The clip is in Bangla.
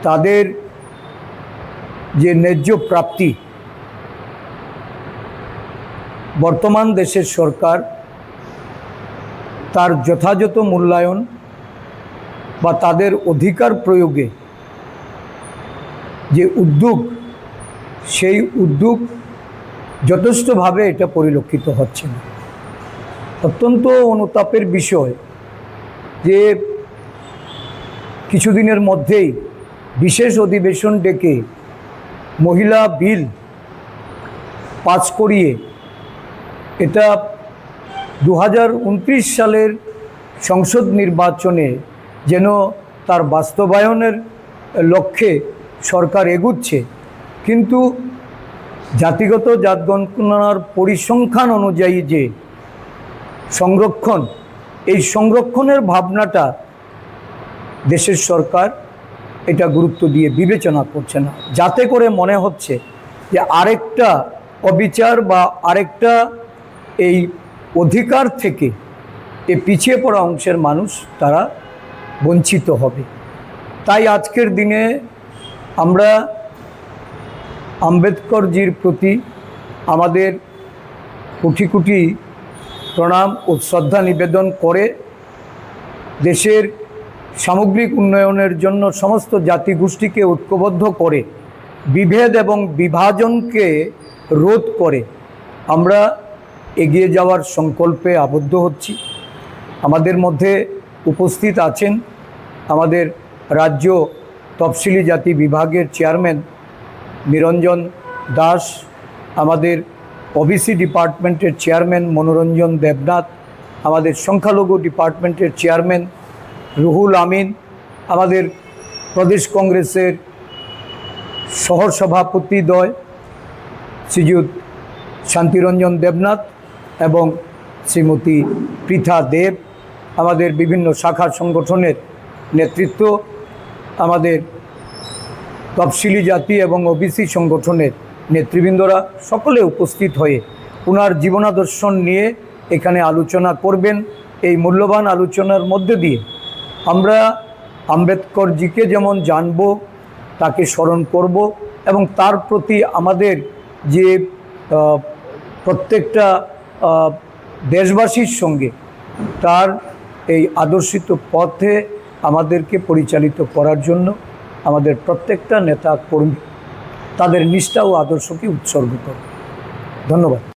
তাদের যে ন্যায্য প্রাপ্তি বর্তমান দেশের সরকার তার যথাযথ মূল্যায়ন বা তাদের অধিকার প্রয়োগে যে উদ্যোগ, সেই উদ্যোগ যথেষ্টভাবে এটা পরিলক্ষিত হচ্ছে না। অত্যন্ত অনুতাপের বিষয় যে কিছুদিনের মধ্যেই বিশেষ অধিবেশন ডেকে মহিলা বিল পাস করিয়ে এটা 2029 সালের সংসদ নির্বাচনে যেন তার বাস্তবায়নের লক্ষ্যে সরকার এগুচ্ছে, কিন্তু জাতিগত জাতগণনার পরিসংখ্যান অনুযায়ী যে সংরক্ষণ, এই সংরক্ষণের ভাবনাটা দেশের সরকার এটা গুরুত্ব দিয়ে বিবেচনা করছে না, যাতে করে মনে হচ্ছে যে আরেকটা অবিচার বা আরেকটা এই অধিকার থেকে এই পিছিয়ে পড়া অংশের মানুষ তারা বঞ্চিত হবে। তাই আজকের দিনে আমরা আম্বেদকরজির প্রতি আমাদের কোটি কোটি প্রণাম ও শ্রদ্ধা নিবেদন করে দেশের সামগ্রিক উন্নয়নের জন্য সমস্ত জাতিগোষ্ঠীকে ঐক্যবদ্ধ করে বিভেদ এবং বিভাজনকে রোধ করে আমরা এগিয়ে যাওয়ার সংকল্পে আবদ্ধ হচ্ছি। আমাদের মধ্যে উপস্থিত আছেন আমাদের রাজ্য তফসিলি জাতি বিভাগের চেয়ারম্যান নিরঞ্জন দাস, আমাদের ওবিসি ডিপার্টমেন্টের চেয়ারম্যান মনোরঞ্জন দেবনাথ, আমাদের সংখ্যালঘু ডিপার্টমেন্টের চেয়ারম্যান রুহুল আমিন, আমাদের প্রদেশ কংগ্রেসের সহসভাপতিদ্বয় শ্রীযুত শান্তিরঞ্জন দেবনাথ এবং শ্রীমতী পৃথা দেব, আমাদের বিভিন্ন শাখা সংগঠনের নেতৃত্ব, আমাদের তফসিলি জাতি এবং ওবিসি সংগঠনের নেতৃবৃন্দরা সকলে উপস্থিত হয়ে ওনার জীবনাদর্শন নিয়ে এখানে আলোচনা করবেন। এই মূল্যবান আলোচনার মধ্যে দিয়ে আমরা আম্বেদকরজিকে যেমন জানব, তাকে স্মরণ করব এবং তার প্রতি আমাদের যে প্রত্যেকটা দেশবাসীর সঙ্গে তার এই আদর্শিত পথে আমাদেরকে পরিচালিত করার জন্য আমাদের প্রত্যেকটা নেতা কর্মী তাদের নিষ্ঠা ও আদর্শকে উৎসর্গ করে। ধন্যবাদ।